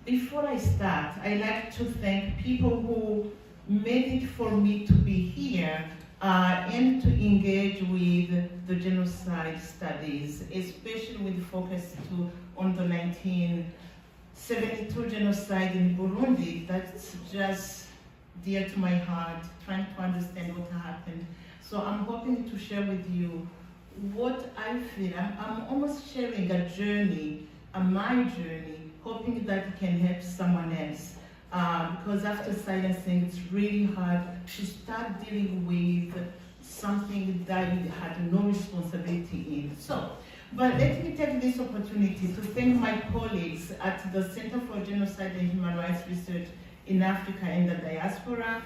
before I start, I'd like to thank people who made it for me to be here and to engage with the genocide studies, especially with focus on the 1972 genocide in Burundi. That's just dear to my heart, trying to understand what happened. So I'm hoping to share with you what I feel. I'm almost sharing a journey, my journey, hoping that it can help someone else. Because after silencing, it's really hard to start dealing with something that you had no responsibility in. But let me take this opportunity to thank my colleagues at the Center for Genocide and Human Rights Research in Africa and the Diaspora,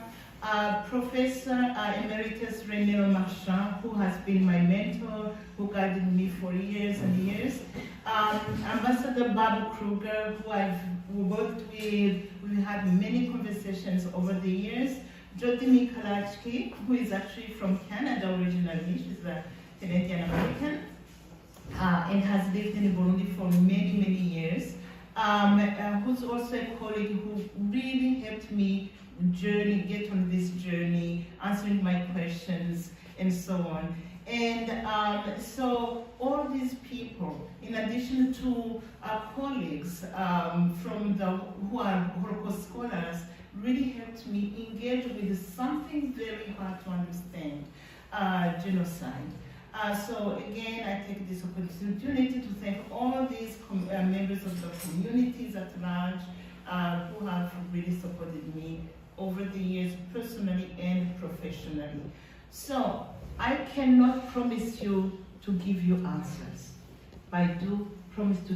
Professor Emeritus René Marchand, who has been my mentor, who guided me for years and years, Ambassador Bob Kruger, who I've worked with. We had many conversations over the years. Jody Mikalachki, who is actually from Canada originally, she's a Canadian American, and has lived in Burundi for many, many years, who's also a colleague who really helped me get on this journey, answering my questions, and so on. And so all these people, in addition to our colleagues who are Holocaust scholars, really helped me engage with something very hard to understand, genocide. So again, I take this opportunity to thank all these members of the communities at large who have really supported me over the years, personally and professionally. So I cannot promise you to give you answers, but I do promise to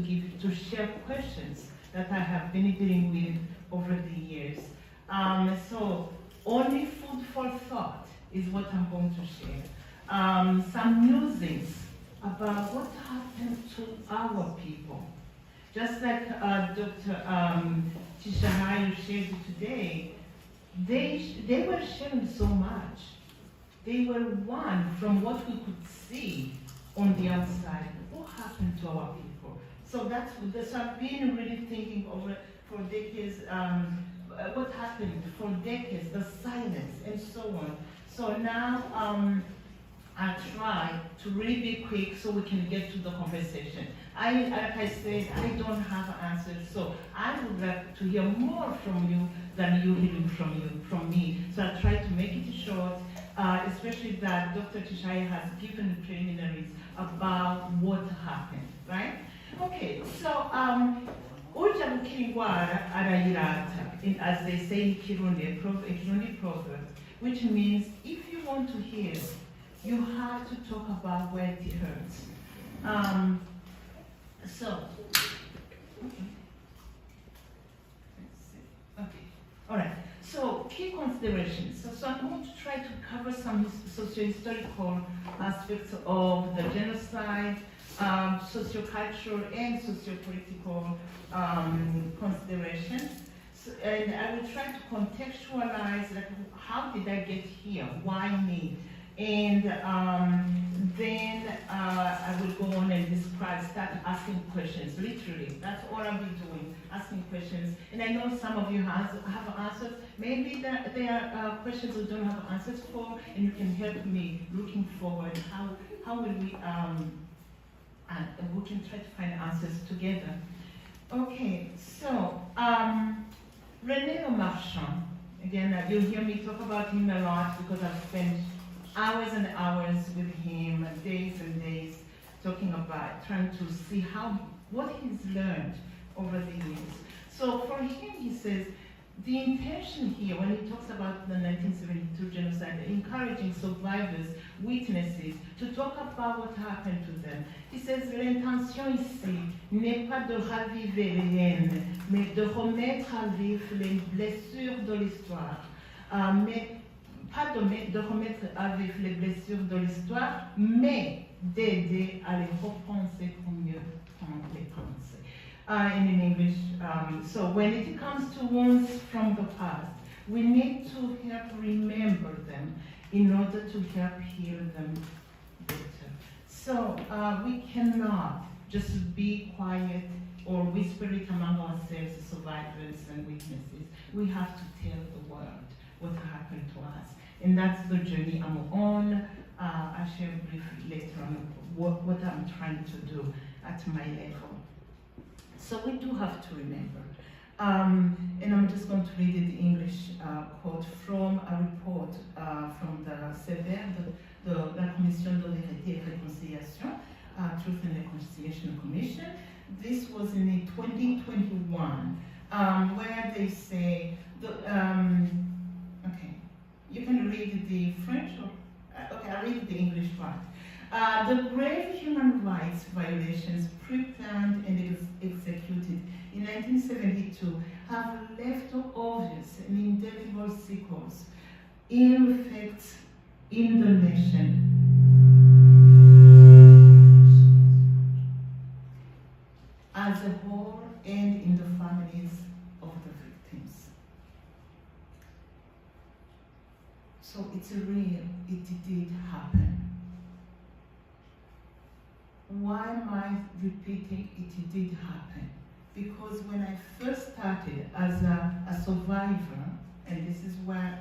share questions that I have been dealing with over the years. So only food for thought is what I'm going to share. Some musings about what happened to our people. Just like Dr. Ntihirageza shared today, they were sharing so much. They were one from what we could see on the outside. What happened to our people? So I've been really thinking over for decades, what happened for decades, the silence and so on. So now I try to really be quick so we can get to the conversation. Like I said, I don't have answers, so I would like to hear more from you than you hearing from me. So I try to make it short, especially that Dr. Ntihirageza has given preliminaries about what happened, right? Okay, so uja mukingwara arayirata, as they say in Kirundi, a Kirundi proverb, which means if you want to heal, you have to talk about where it hurts. All right. So key considerations. So I'm going to try to cover some socio-historical aspects of the genocide, socio-cultural and socio-political considerations. And I will try to contextualize, like, how did I get here? Why me? And then I will go on and start asking questions, literally. That's all I'll be doing, asking questions. And I know some of you have answers. Maybe there are questions we don't have answers for, and you can help me looking forward. How will we can try to find answers together. Okay, so René Marchand, again, you'll hear me talk about him a lot because I've spent hours and hours with him, days and days, talking about, trying to see what he's learned over the years. So for him, he says, the intention here, when he talks about the 1972 genocide, encouraging survivors, witnesses, to talk about what happened to them. He says, l'intention ici n'est pas de raviver les haines, mais de remettre à vif les blessures de l'histoire. Pas de remettre à vif les blessures de l'histoire, mais d'aider à les repenser pour mieux les penser. And in English, so when it comes to wounds from the past, we need to help remember them in order to help heal them better. So we cannot just be quiet or whisper it among ourselves, survivors, survivors and witnesses, we have to tell the world what happened to us. And that's the journey I'm on. I'll share briefly later on what I'm trying to do at my level. So we do have to remember. And I'm just going to read the English quote from a report from the CEVER, la Commission de Vérité et Réconciliation, Truth and Reconciliation Commission. This was in 2021, where they say, okay, you can read the French, or, okay, I'll read the English part. The grave human rights violations pre-planned and executed in 1972 have left obvious and indelible sequels, ill effects in the nation. As a whole and in the families of the victims. So it's real, it did happen. Why am I repeating it did happen? Because when I first started as a survivor, and this is where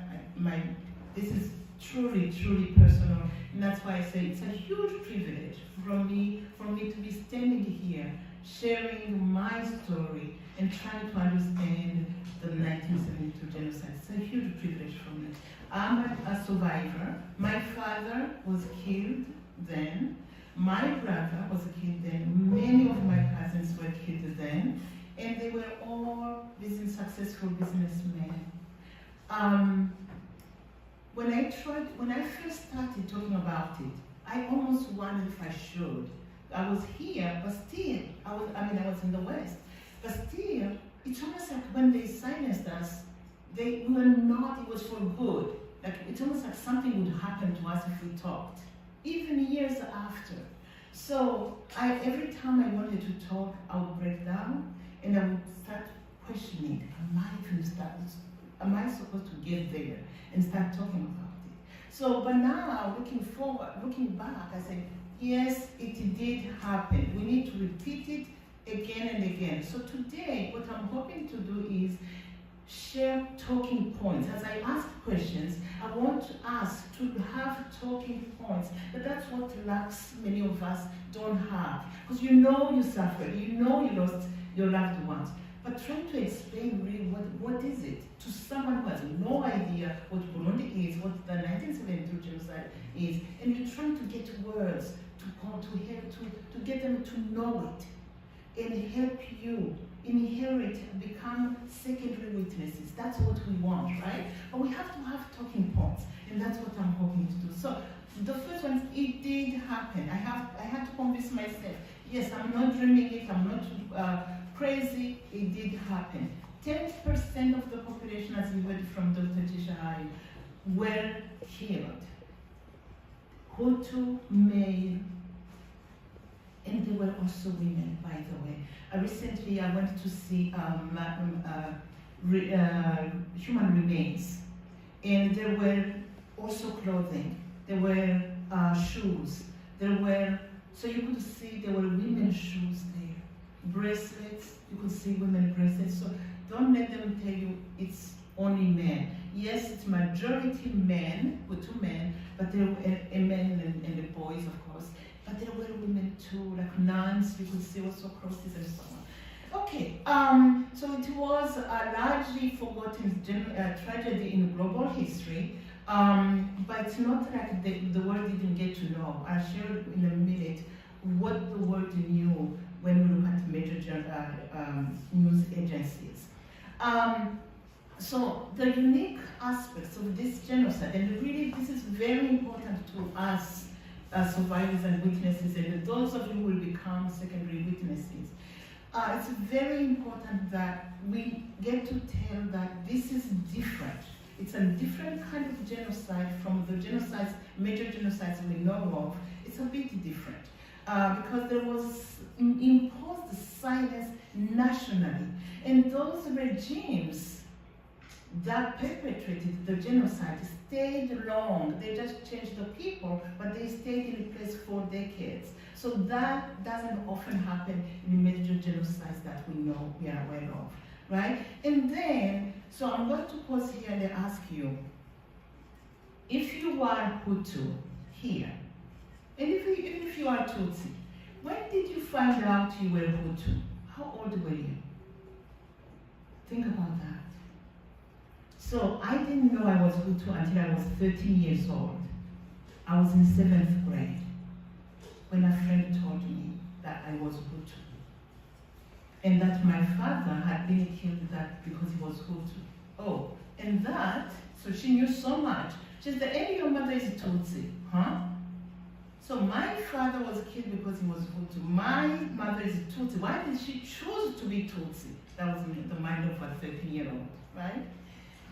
this is truly personal, and that's why I say it's a huge privilege for me to be standing here, sharing my story and trying to understand the 1972 genocide. It's a huge privilege for me. I'm a survivor. My father was killed then. My brother was killed then. Many of my cousins were killed then. And they were all successful businessmen. When I first started talking about it, I almost wondered if I should. I was here, but still, I was in the West. But still, it's almost like when they silenced us, we were not, it was for good. Like, it's almost like something would happen to us if we talked, even years after. So every time I wanted to talk, I would break down and I would start questioning, am I supposed to get there and start talking about it? So, but now, looking back, I say, yes, it did happen. We need to repeat it again and again. So today, what I'm hoping to do is share talking points. As I ask questions, I want to have talking points. But that's what lacks many of us don't have. Because you suffered, you lost your loved ones. But trying to explain really what is it to someone who has no idea what Burundi is, what the 1972 genocide is, and you're trying to get words to get them to know it and help you become secondary witnesses. That's what we want, right? But we have to have talking points, and that's what I'm hoping to do. So the first one, it did happen. I had to convince myself, yes, I'm not dreaming it, I'm not crazy, it did happen. 10% of the population, as you heard from Dr. Ntihirageza, were killed. Hutu, male, and there were also women, by the way. Recently, I went to see human remains, and there were also clothing, there were shoes, so you could see there were women's shoes there, bracelets, you could see women bracelets, so don't let them tell you it's only men. Yes, it's majority men, Hutu men, but there were men and the boys, of course, but there were women too, like nuns, you could see also crosses and so on. Okay, so it was a largely forgotten tragedy in global history, but it's not like the world didn't get to know. I'll share in a minute what the world knew when we look at major news agencies. So the unique aspects of this genocide, and really this is very important to us as survivors and witnesses, and those of you who will become secondary witnesses. It's very important that we get to tell that this is different. It's a different kind of genocide from the genocides, major genocides we know of. It's a bit different because there was imposed silence nationally. And those regimes that perpetrated the genocide stayed long. They just changed the people, but they stayed in place for decades. So that doesn't often happen in major genocides that we are aware of. right? And then, so I'm going to pause here and ask you, if you are Hutu here, and even if you are Tutsi, when did you find out you were Hutu? How old were you? Think about that. So I didn't know I was Hutu until I was 13 years old. I was in 7th grade when a friend told me that I was Hutu. And that my father had been killed that because he was Hutu. Oh, and that, so she knew so much. She said, and your mother is Tutsi, huh? So my father was killed because he was Hutu. My mother is Tutsi. Why did she choose to be Tutsi? That was in the mind of a 13-year-old, right?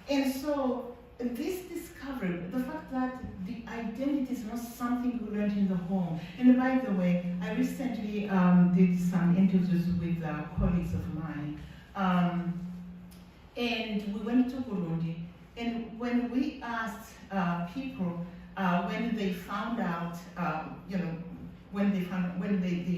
And so this discovery, the fact that the identity is not something we learned in the home. And by the way, I recently did some interviews with colleagues of mine. And we went to Burundi. And when we asked people, when they found out, when they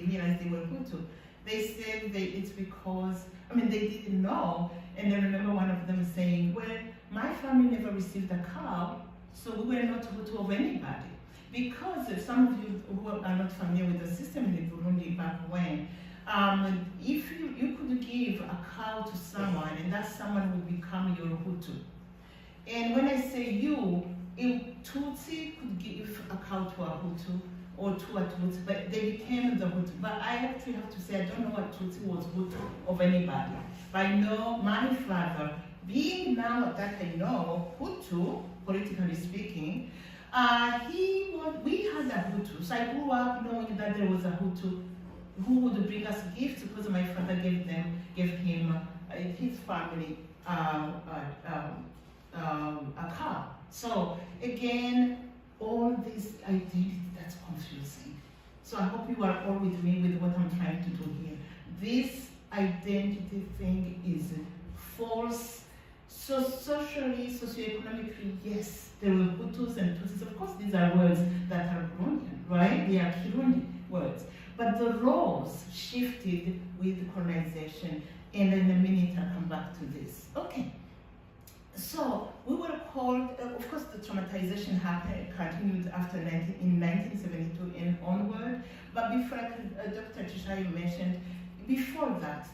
realized they were Hutu, they said it's because, they didn't know. And I remember one of them saying, well, my family never received a cow, so we were not Hutu of anybody. Because some of you who are not familiar with the system in Burundi back when, if you could give a cow to someone, and that someone would become your Hutu. And when I say you, if Tutsi could give a cow to a Hutu or to a Tutsi, but they became the Hutu. But I actually have to say, I don't know what Tutsi was Hutu of anybody. But I know my father, being now that I know Hutu, politically speaking, we had a Hutu. So I grew up knowing that there was a Hutu who would bring us gifts because my father gave him, his family, a car. So again, all this identity, that's confusing. So I hope you are all with me with what I'm trying to do here. This identity thing is false. So socially, socioeconomically, yes, there were Hutus and Tutsis. Of course, these are words that are Burundian, right? They are Kirundi words. But the roles shifted with colonization. And in a minute, I'll come back to this. Okay. So we were called, of course the traumatization continued after in 1972 and onward, but before, Dr. Tishayo mentioned, before that,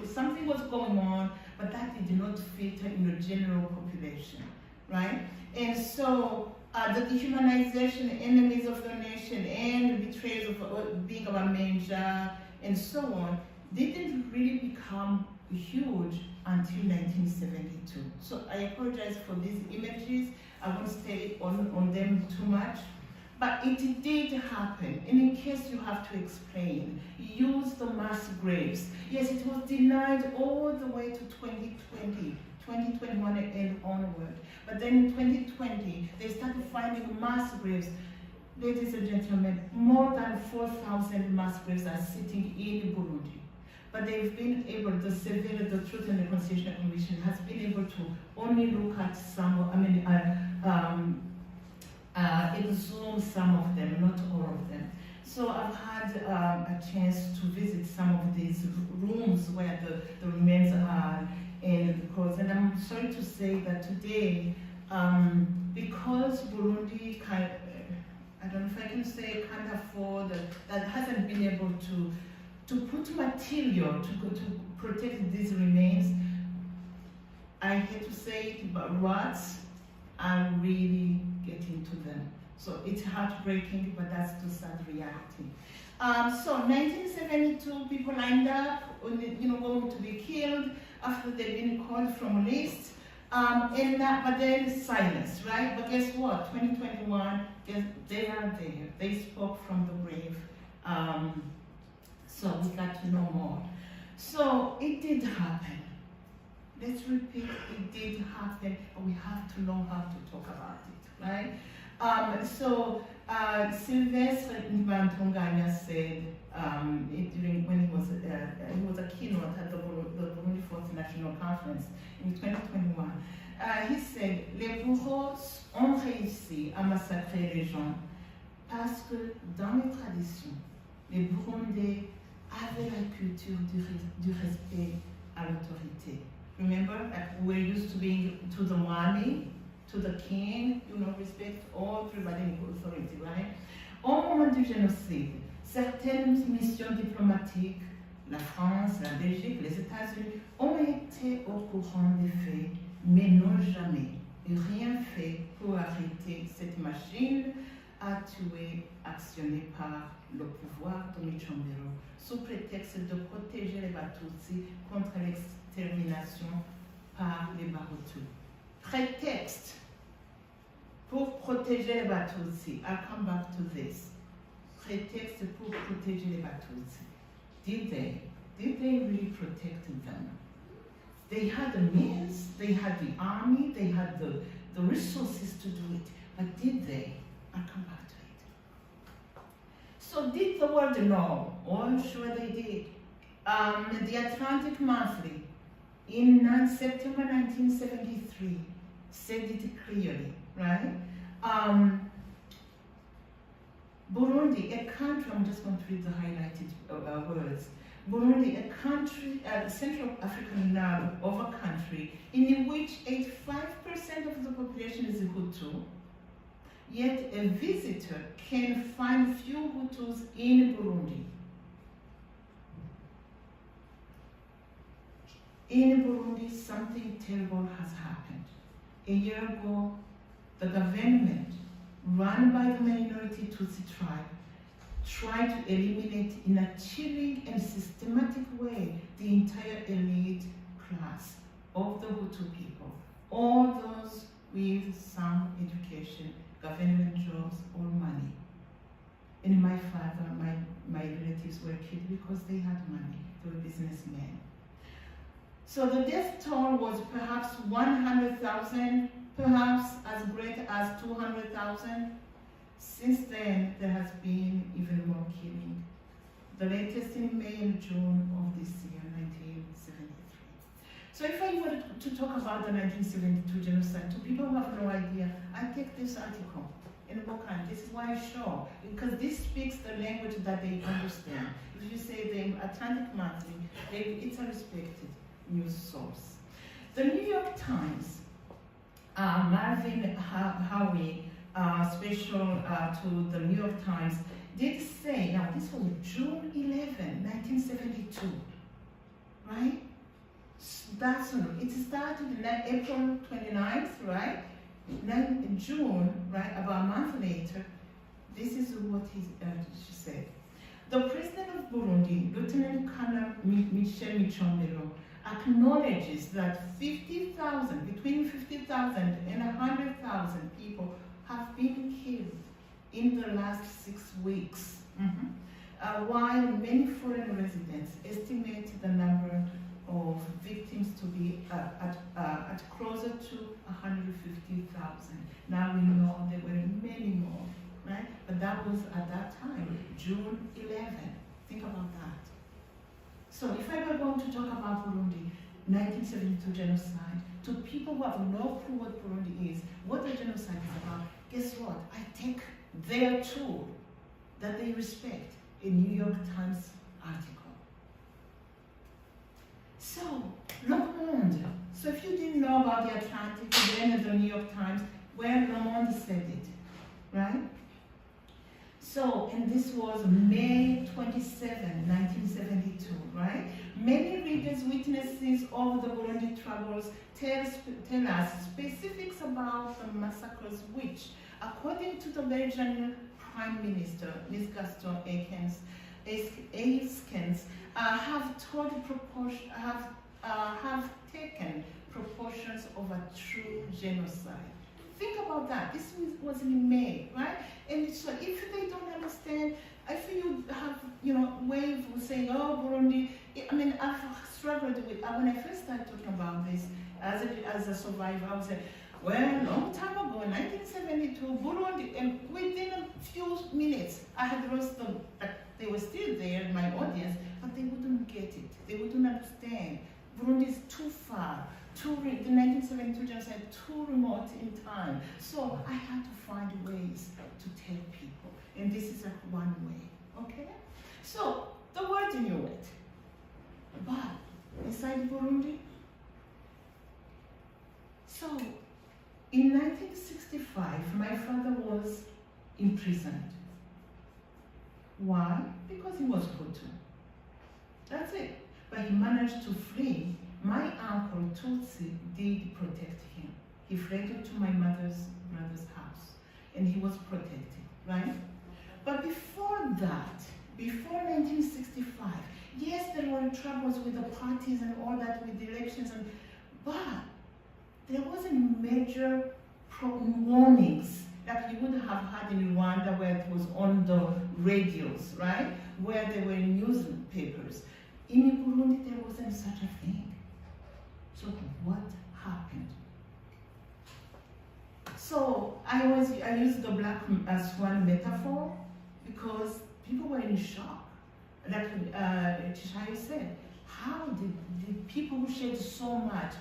something was going on, but that did not filter in the general population, right? And so the dehumanization, enemies of the nation, and the betrayals of being a manager, and so on, didn't really become huge until 1972. So I apologize for these images. I won't stay on them too much. But it did happen. And in case you have to explain, use the mass graves. Yes, it was denied all the way to 2020, 2021 and onward. But then in 2020, they started finding mass graves. Ladies and gentlemen, more than 4,000 mass graves are sitting in Burundi. But they've been able, the Truth and Reconciliation Commission has been able to only look at some, exhume some of them, not all of them. So I've had a chance to visit some of these rooms where the remains are, and I'm sorry to say that today, because Burundi I don't know if I can say can't afford, that hasn't been able to put material to protect these remains. I hate to say it, but rats are really getting to them. So it's heartbreaking, but that's the sad reality. So 1972, people lined up, going to be killed after they've been called from lists. But then silence, right? But guess what? 2021, they are there. They spoke from the grave. So we got to know more. So it did happen. Let's repeat, it did happen, but we have to know how to talk about it, right? Sylvestre Ntibantunganya said when he was a keynote at the Burundi Fourth National Conference in 2021. He said, les bourreaux ont réussi à massacrer les gens parce que dans les traditions, les Burundais avait la culture du respect à l'autorité. Remember, like we're used to being to the money, to the king, respect all prevailing authority, right? Au moment du génocide, certaines missions diplomatiques, la France, la Belgique, les États-Unis, ont été au courant des faits, mais n'ont jamais rien fait pour arrêter cette machine à tuer, actionnée par le pouvoir de Michombero, sous prétexte de protéger les Batutsi contre l'extermination par les Bahutu. Prétexte pour protéger les Batutsi. I'll come back to this. Prétexte pour protéger les Batutsi. Did they? Did they really protect them? They had the means, they had the army, they had the resources to do it, but did they? I'll come back to it. So did the world know? Oh, sure they did. The Atlantic Monthly in September 1973 said it clearly, right? Burundi, a country, I'm just going to read the highlighted words. Burundi, a country, Central African of a country in which 85% of the population is Hutu, yet a visitor can find few Hutus in Burundi. In Burundi, something terrible has happened. A year ago, the government, run by the minority Tutsi tribe, tried to eliminate in a chilling and systematic way the entire elite class of the Hutu people, all those with some education, government jobs, or money. And my father, my relatives were killed because they had money, they were businessmen. So the death toll was perhaps 100,000, perhaps as great as 200,000. Since then, there has been even more killing. The latest in May and June of this year, 1973. So if I were to talk about the 1972 genocide, to people who have no idea, I take this article in book and this is why I show, because this speaks the language that they understand. If you say the Atlantic Monthly, it's a respected news source. The New York Times, Marvin Howie, special to the New York Times, did say, now this was June 11, 1972, right? That's it started on April 29th, right? Then in June, right, about a month later, this is what she said. The president of Burundi, Lieutenant Colonel Michel Michombero, acknowledges that 50,000, between 50,000 and 100,000 people have been killed in the last 6 weeks, while many foreign residents estimate the number of victims to be at closer to 150,000. Now we know there were many more, right? But that was at that time, June 11. Think about that. So if I were going to talk about Burundi, 1972 genocide, to people who have no clue what Burundi is, what the genocide is about, guess what? I take their tool that they respect, a New York Times article. So, Le Monde. So if you didn't know about the Atlantic, then the New York Times, well, Le Monde said it, right? So, and this was May 27, 1972, right? Many readers, witnesses of the Burundi troubles tell us specifics about the massacres which, according to the Belgian Prime Minister, Ms. Gaston Eyskens, have taken proportions of a true genocide. Think about that. This was in May, right? And so if they don't understand, I feel you have, way of saying, oh, Burundi. I mean, I've struggled with, when I first started talking about this as a survivor, I would say, well, a long time ago, 1972, Burundi, and within a few minutes, I had lost them. They were still there in my audience, but they wouldn't get it. They wouldn't understand. Burundi is too far, the 1972 genocide, too remote in time. So I had to find ways to tell people, and this is one way, okay? So the The world knew it. But inside Burundi, so in 1965, my father was imprisoned. Why? Because he was Hutu. That's it. But he managed to flee. My uncle Tutsi did protect him. He fled to my mother's brother's house, and he was protected, right? But before that, before 1965, yes, there were troubles with the parties and all that, with the elections, but there wasn't major warnings like you would have had in Rwanda, where it was on the radios, right? Where there were newspapers. In Burundi, there wasn't such a thing. So what happened? So I used the black swan metaphor because people were in shock. Like Tishayo said, how did the people who shed so much,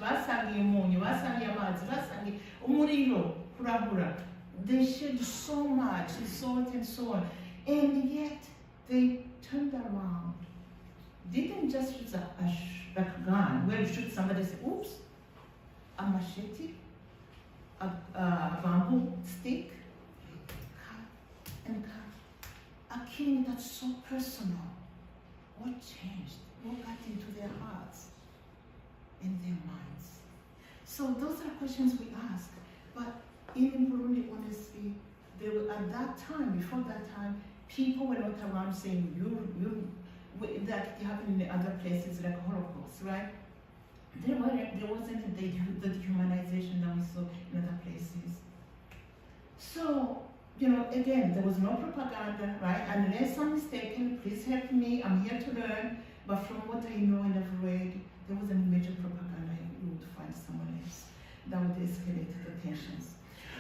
they shed so much, salt and so on, and yet they turned around. Didn't just use a gun where you shoot somebody and say, oops, a machete, a bamboo stick, and a killing that's so personal. What changed? What got into their hearts and their minds? So those are questions we ask. But in Burundi, honestly, there were, at that time, before that time, people were not around saying, that happened in other places like Holocaust, right? There wasn't the dehumanization that we saw in other places. So, again, there was no propaganda, right? Unless I'm mistaken, please help me, I'm here to learn. But from what I know and have read, there wasn't major propaganda. You would find someone else that would escalate the tensions.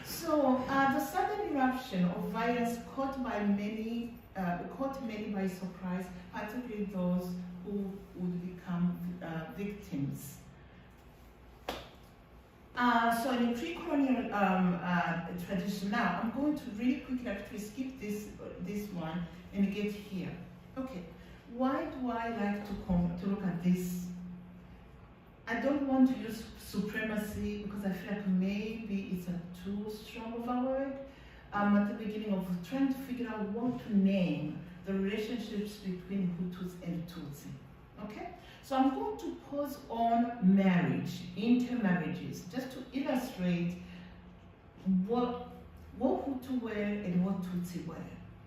So the sudden eruption of violence caught many by surprise, particularly those who would become victims. So in pre-colonial tradition, now I'm going to really quickly actually skip this one and get here. Okay, why do I like to look at this? I don't want to use supremacy because I feel like maybe it's a too strong of a word. I'm at the beginning of trying to figure out what to name the relationships between Hutus and Tutsi. Okay? So I'm going to pause on marriage, intermarriages, just to illustrate what Hutu were and what Tutsi were,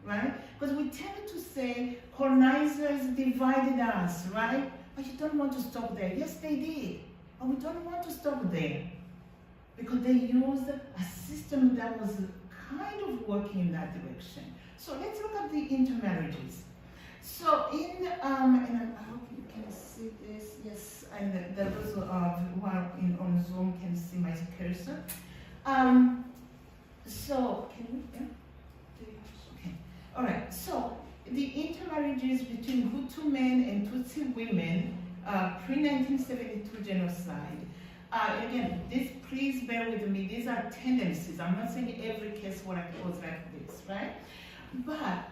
right? Because we tend to say colonizers divided us, right? But you don't want to stop there. Yes, they did. But we don't want to stop there because they used a system that was kind of working in that direction. So let's look at the intermarriages. So in, and I hope you can see this, yes, and those who are on Zoom can see my cursor. So, can we, yeah? Okay, all right, so the intermarriages between Hutu men and Tutsi women, pre-1972 genocide. Again, please bear with me, these are tendencies. I'm not saying every case was like this, right? But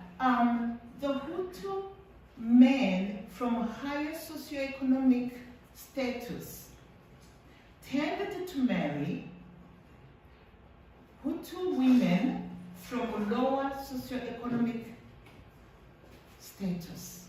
the Hutu men from higher socioeconomic status tended to marry Hutu women from lower socioeconomic status.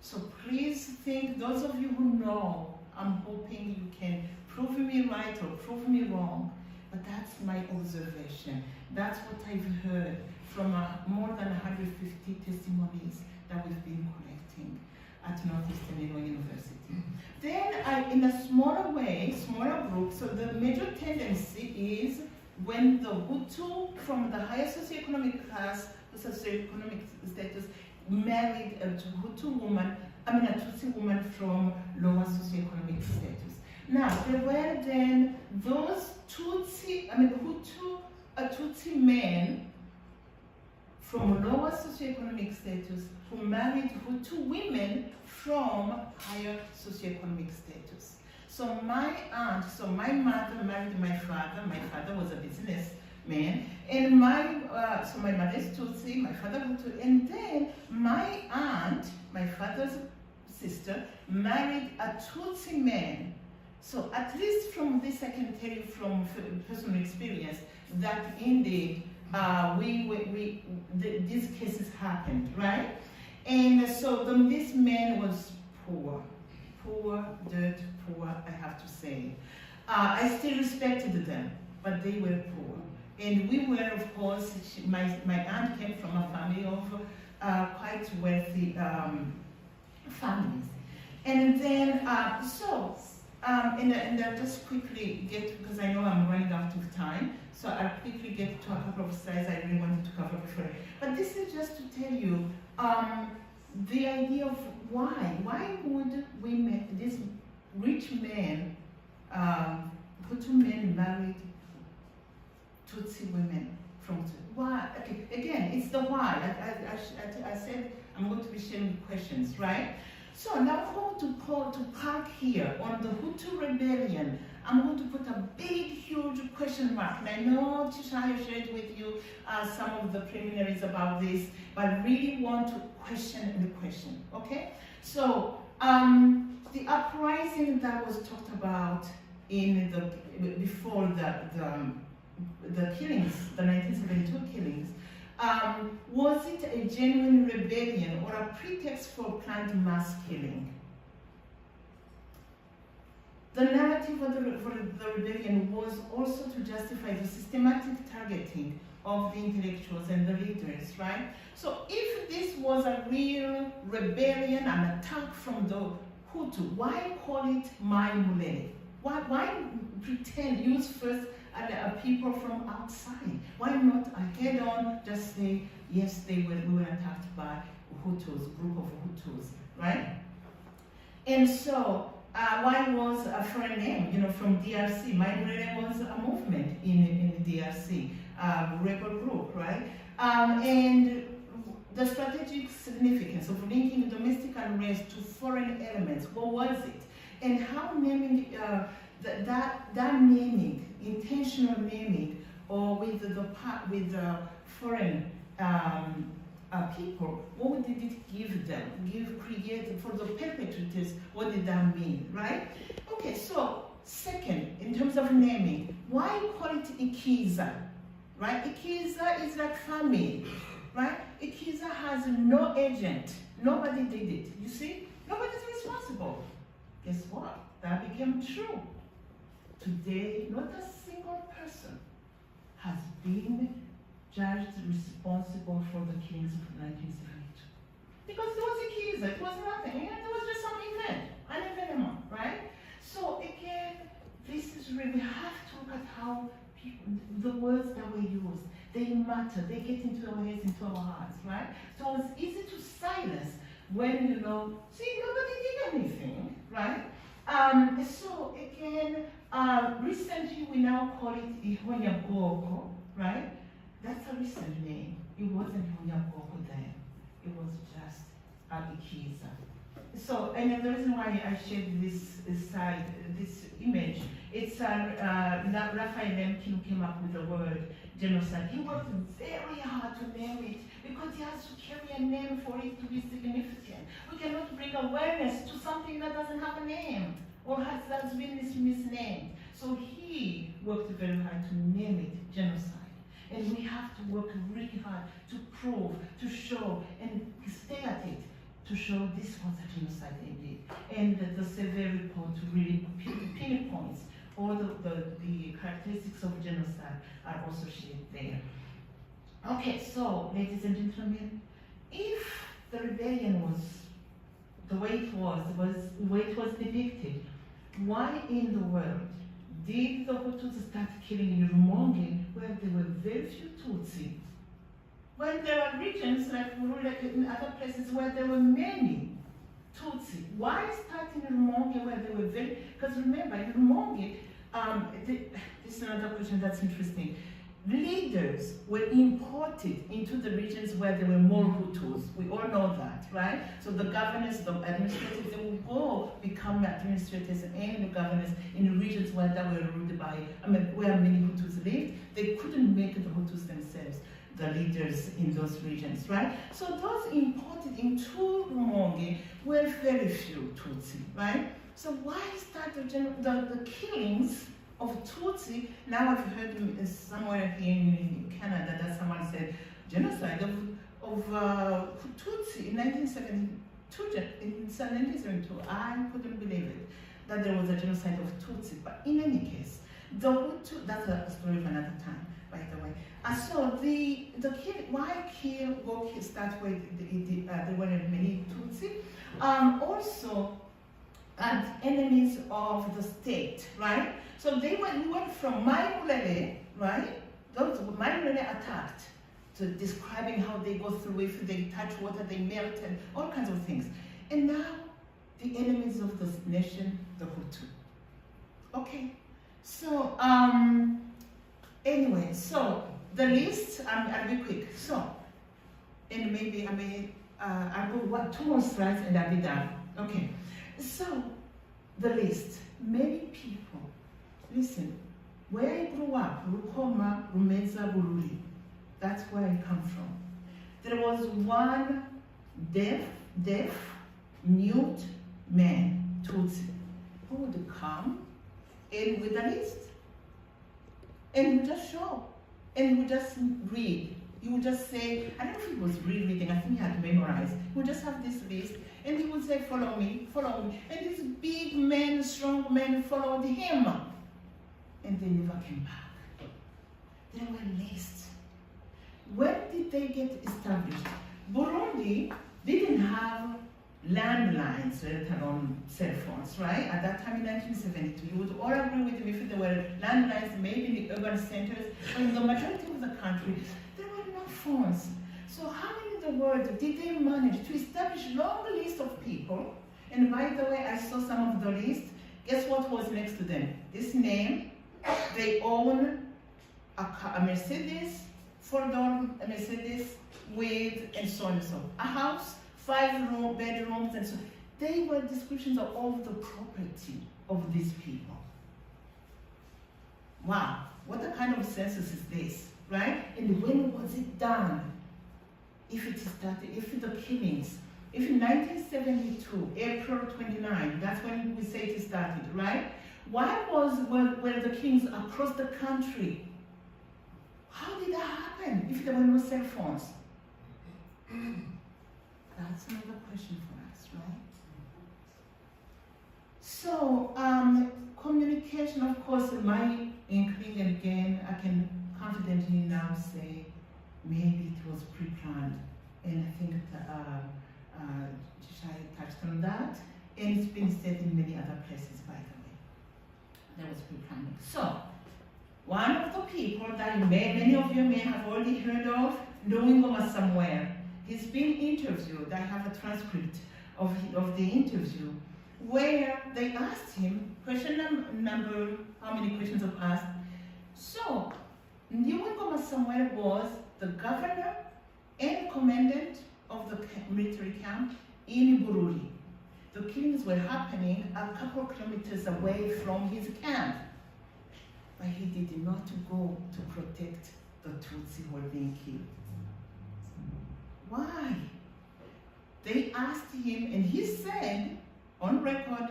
So please think, those of you who know, I'm hoping you can prove me right or prove me wrong, but that's my observation. That's what I've heard from more than 150 testimonies that we've been collecting at Northeastern Illinois University. Then in a smaller way, smaller group, so the major tendency is when the Hutu from the higher socioeconomic class, socioeconomic status, married a Hutu woman, a Tutsi woman from lower socioeconomic status. Now, there were then those Tutsi men from lower socioeconomic status who married Hutu women from higher socioeconomic status. So my mother married my father. My father was a man. And so my mother is Tutsi, my father Hutu, and then my aunt, my father's sister, married a Tutsi man. So at least from this I can tell you from personal experience that indeed these cases happened, right? And so this man was poor, dirt poor, I have to say. I still respected them, but they were poor. And we were, of course, my aunt came from a family of quite wealthy families. And then, and I'll just quickly get, because I know I'm running out of time, so I'll quickly get to a couple of slides I really wanted to cover before. But this is just to tell you the idea of why would this rich man, Hutu men married Tutsi women from why? Okay, again, it's the why. I said I'm going to be sharing questions, right? So now I'm going to park here on the Hutu rebellion. I'm going to put a big, huge question mark. And I know Tishaya shared with you some of the preliminaries about this, but I really want to question the question, okay? So the uprising that was talked about before the killings, the 1972 killings, was it a genuine rebellion or a pretext for planned mass killing? The narrative for the rebellion was also to justify the systematic targeting of the intellectuals and the leaders, right? So if this was a real rebellion, an attack from the Hutu, why call it Mai Mulele? Why pretend, use first people from outside? Why not head-on just say, yes, we were attacked by Hutus, group of Hutus, right? And so, why was a foreign name, from DRC? Mai Mulele was a movement in the DRC, rebel group, right? And the strategic significance of linking domestic unrest to foreign elements, what was it? And how naming, that naming, intentional naming, or with the foreign people, what did it give them? Create for the perpetrators, what did that mean, right? Okay, so second, in terms of naming, why call it Ikiza, right? Ikiza is like family, right? Ikiza has no agent. Nobody did it. You see? Nobody's responsible. Guess what? That became true. Today, not a single person has been judged responsible for the killings of 1972. Because there was a Kiza, it was nothing, and it was just some event, an evenement, right? So again, this is really, we have to look at how people, the words that we use, they matter, they get into our heads, into our hearts, right? So it's easy to silence when, see, nobody did anything, right? So again, recently we now call it Ihonyaboko, right? That's a recent name. It wasn't Ihonyaboko then. It was just Ikiza. So, and the reason why I shared this slide, this image, it's Raphael Lemkin who came up with the word genocide. He worked very hard to name it because he has to carry a name for it to be significant. We cannot bring awareness to something that doesn't have a name or has been misnamed. So he worked very hard to name it genocide. And we have to work really hard to prove, to show, and stay at it, to show this was a genocide indeed. And the severe report really pinpoints all the characteristics of genocide are also shared there. Okay, so ladies and gentlemen, if the rebellion was the way it was the way it was depicted, why in the world did the Hutus start killing in Rumonge where there were very few Tutsi? When there were regions like in other places where there were many Tutsi. Why start in Rumonge where there were very, because remember in Rumonge, this is another question that's interesting. Leaders were imported into the regions where there were more Hutus. We all know that, right? So the governors, the administrators, they will go become administrators and the governors in the regions that were ruled by, where many Hutus lived, they couldn't make the Hutus themselves the leaders in those regions, right? So those imported into Rumonge were very few Tutsi, right? So why is that the killings of Tutsi? Now I've heard somewhere here in Canada that someone said genocide of Tutsi in 1972. In 1972, I couldn't believe it that there was a genocide of Tutsi. But in any case, the Hutu, that's a story of another time, by the way. So start with there were many Tutsi. Also, enemies of the state, right? So we went from Maimulele, right? Those Maimulele attacked, to describing how they go through, if they touch water, they melt, and all kinds of things. And now, the enemies of this nation, the Hutu. Okay, so anyway, so the list, I'll be quick. So, and maybe I'll go 2 more slides and I'll be done. Okay, so the list. Many people, listen, where I grew up, Rukoma, Rumeza, Bururi, that's where I come from. There was one deaf, mute man, Tutsi, who would come in with a list and would just show and he would just read. He would just say, I don't know if it was reading, I think he had to memorize. He would just have this list and he would say, follow me, follow me. And these big men, strong men followed him. And they never came back. There were lists. When did they get established? Burundi didn't have landlines, let alone cell phones, right? At that time in 1972, you would all agree with me if there were landlines, maybe in the urban centers, but in the majority of the country, there were no phones. So how in the world did they manage to establish a long list of people? And by the way, I saw some of the list. Guess what was next to them? This name. They own a Mercedes, 4-door Mercedes with, and so on and so on. A house, 5 bedrooms, and so on. They were descriptions of all the property of these people. Wow, what a kind of census is this, right? And when was it done? If it started, if the killings, if in 1972, April 29, that's when we say it started, right? Why were the killings across the country? How did that happen if there were no cell phones? That's another question for us, right? So, communication, of course, my inkling, and again, I can confidently now say maybe it was pre-planned. And I think Jishai touched on that. And it's been said in many other places, by the way. That was pre-planned. So, one of the people that many of you may have already heard of, Ndowingoma somewhere, he's been interviewed. I have a transcript of the interview where they asked him, question number, how many questions I've asked. So, Ndowingoma somewhere was the governor and commandant of the military camp in Bururi. The killings were happening a couple of kilometers away from his camp. But he did not go to protect the Tutsi who were being killed. Why? They asked him, and he said, on record,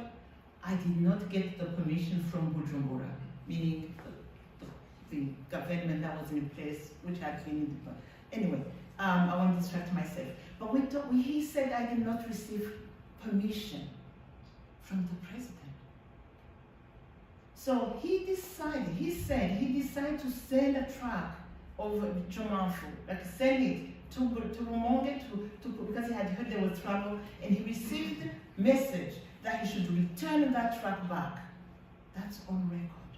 I did not get the permission from Bujumbura, meaning the government that was in place, which had been, anyway, I won't distract myself. But he said, I did not receive permission from the president. So he decided to send a truck over Jomanfu, like send it to Rumonge because he had heard there was trouble, and he received a message that he should return that truck back. That's on record.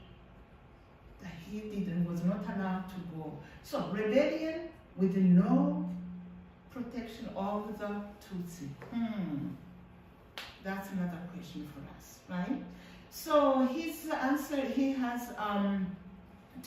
That he was not allowed to go. So rebellion with no protection of the Tutsi. That's another question for us, right? So his answer, he has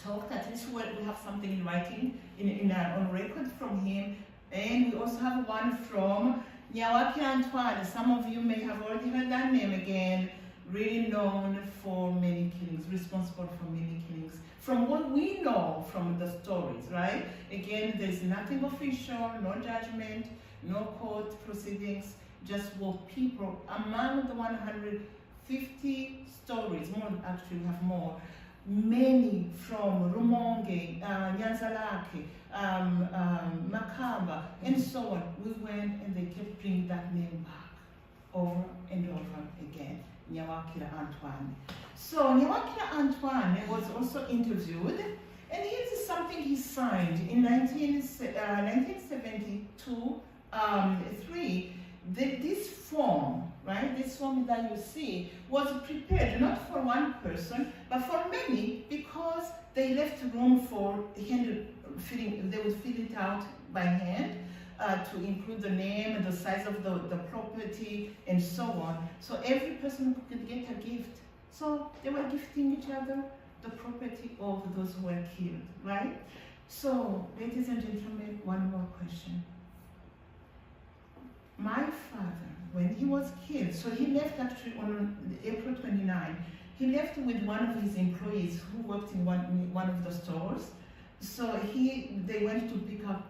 talked, at least we have something in writing, on record from him, and we also have one from Nyawaki Antoine. Some of you may have already heard that name again, really known for many killings, responsible responsible for many killings. From what we know from the stories, right? Again, there's nothing official, no judgment, no court proceedings, just what people, among the 150 stories, more actually we have more, many from Rumonge, Nyanzalake, Makamba, and so on. We went and they kept bringing that name back over and over again, Nyawakira Antoine. So Nyawakira Antoine was also interviewed, and here's something he signed in 1972, 3. This form, right, this form that you see was prepared not for one person, but for many, because they left room for hand filling. They would fill it out by hand to include the name and the size of the property and so on. So every person could get a gift. So they were gifting each other the property of those who were killed, right? So, ladies and gentlemen, one more question. My father, when he was killed, so he left actually on April 29, he left with one of his employees who worked in one of the stores. So they went to pick up,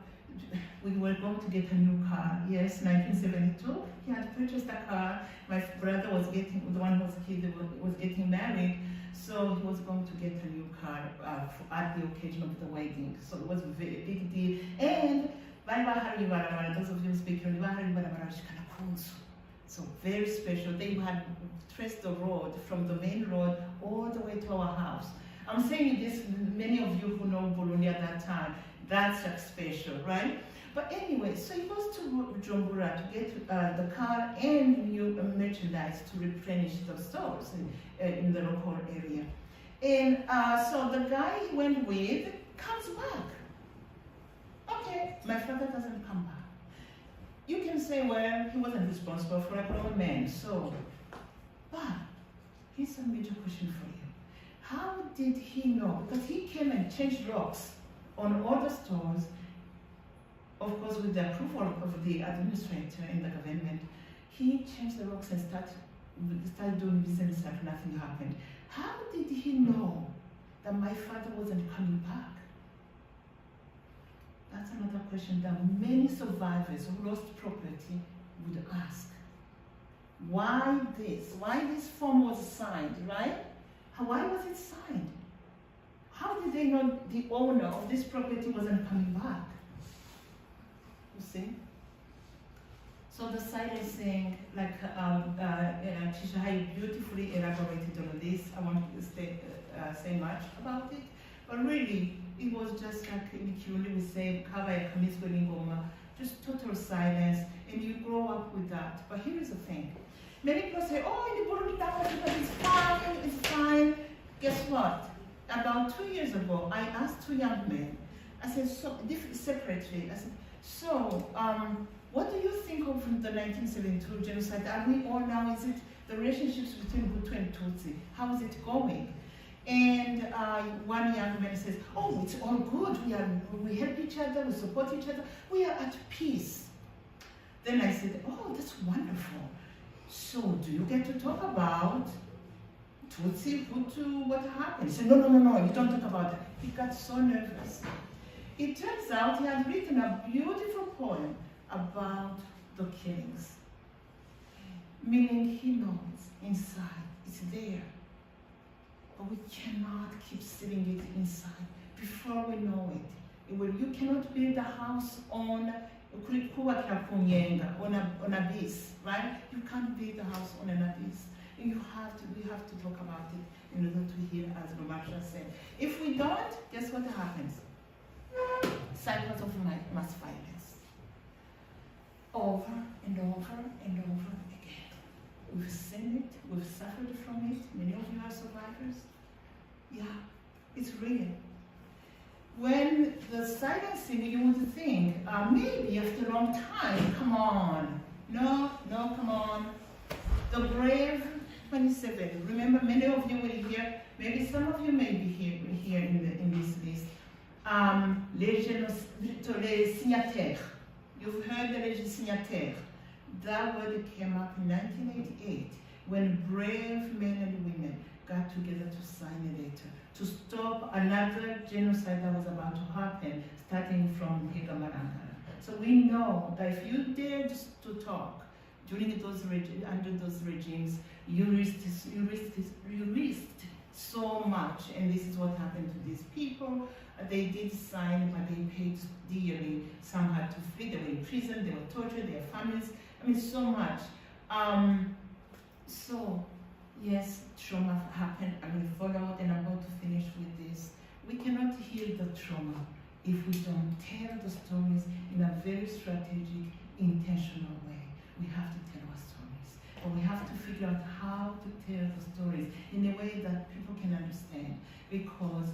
we were going to get a new car. Yes, 1972, he had purchased a car. My brother was the one who was killed, was getting married. So he was going to get a new car at the occasion of the wedding. So it was a very big deal. And those of you who speak, so very special. They had traced the road from the main road all the way to our house. I'm saying this, many of you who know Burundi at that time, that's like special, right? But anyway, so he goes to Bujumbura to get the car and new merchandise to replenish the stores in the local area. And so the guy he went with comes back. Okay, my father doesn't come back. You can say, well, he wasn't responsible for a grown man, so. But here's a major question for you. How did he know? Because he came and changed locks on all the stores, of course with the approval of the administrator in the government. He changed the locks and started doing business like nothing happened. How did he know that my father wasn't coming back? That's another question that many survivors who lost property would ask. Why this? Why this form was signed, right? Why was it signed? How did they know the owner of this property wasn't coming back? You see? So the silencing, like Tisha beautifully elaborated on this. I won't say much about it, but really, it was just like in Kirundi we say, just total silence, and you grow up with that. But here is the thing. Many people say, oh, in the Burundi, it's fine. Guess what? About 2 years ago, I asked two young men, I said, separately, I said, so, what do you think of the 1972 genocide? Are we all now, is it the relationships between Hutu and Tutsi? How is it going? And one young man says, oh, it's all good. We help each other, we support each other, we are at peace. Then I said, oh, that's wonderful. So do you get to talk about Tutsi, Hutu, what happened? He said, no, you don't talk about that. He got so nervous. It turns out he had written a beautiful poem about the killings. Meaning he knows inside, it's there. But we cannot keep sitting it inside. Before we know it, you cannot build a house on a abyss, right? You can't build a house on an abyss. We have to talk about it in order to heal, as Romasha said. If we don't, guess what happens? Cycles of mass violence. Over and over and over again. We've seen it, we've suffered from it. Many of you are survivors. Yeah, it's real. When the silencing, you would think, maybe after a long time, come on. No, come on. The brave 27. Remember, many of you were here. Maybe some of you may be here in this list. Les signataires. You've heard the les signataires. That word came up in 1988 when brave men and women got together to sign a letter to stop another genocide that was about to happen, starting from Higamarangara. So we know that if you dared to talk during under those regimes, you risked so much, and this is what happened to these people. They did sign, but they paid dearly. Some had to flee, they were in prison, they were tortured, their families, I mean, so much. So, yes, trauma happened, and we followed, and I'm about to finish with this. We cannot heal the trauma if we don't tell the stories in a very strategic, intentional way. We have to tell our stories, but we have to figure out how to tell the stories in a way that people can understand, because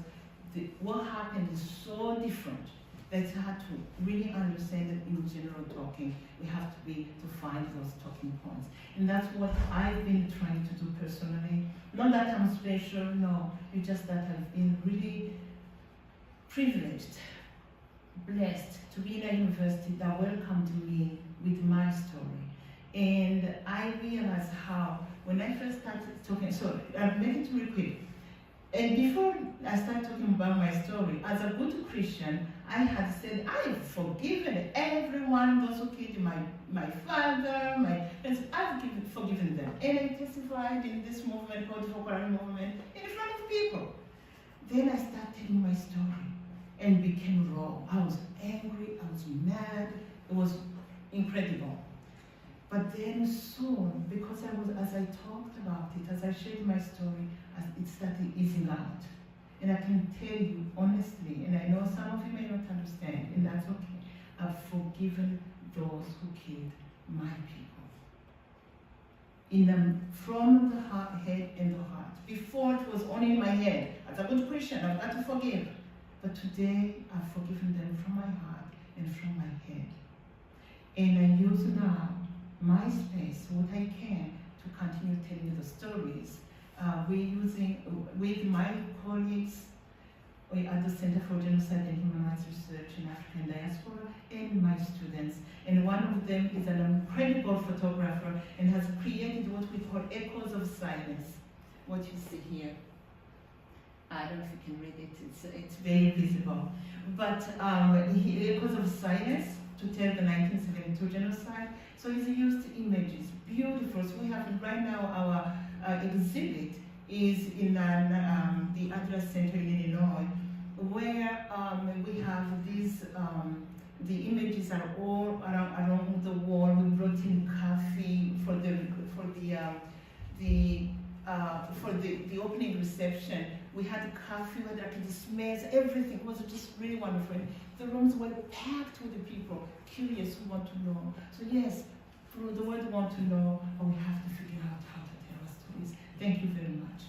what happened is so different that it's hard to really understand it in general talking. We have to find those talking points. And that's what I've been trying to do personally. Not that I'm special, no. It's just that I've been really privileged, blessed to be in a university that welcomed me with my story. And I realized how, when I first started talking, so I'll make it real quick. And before I start talking about my story, as a good Christian, I had said, I have forgiven everyone, those who killed my father, my friends, I've forgiven them. And I testified in this movement, called for Quran movement, in front of people. Then I started telling my story and became raw. I was angry, I was mad, it was incredible. But then soon, because as I talked about it, as I shared my story, it started easing out. And I can tell you honestly, and I know some of you may not understand, and that's okay, I've forgiven those who killed my people. From the head and the heart. Before it was only in my head. As a good Christian, I've got to forgive. But today, I've forgiven them from my heart and from my head. And I use now my space, what I can, to continue telling the stories. We're using, with my colleagues, we at the Center for Genocide and Human Rights Research in African Diaspora, and my students. And one of them is an incredible photographer and has created what we call echoes of silence. What you see here. I don't know if you can read it, it's very visible. But echoes of silence to tell the 1972 genocide. So he's used images, beautiful. So we have right now our exhibit is in the Atlas Center in Illinois, where we have these, the images are all around the wall. We brought in coffee for the opening reception. We had coffee, we had the smells, everything. It was just really wonderful. The rooms were packed with the people, curious, who want to know. So yes, through the world want to know, but we have to figure out how to tell our stories. Thank you very much.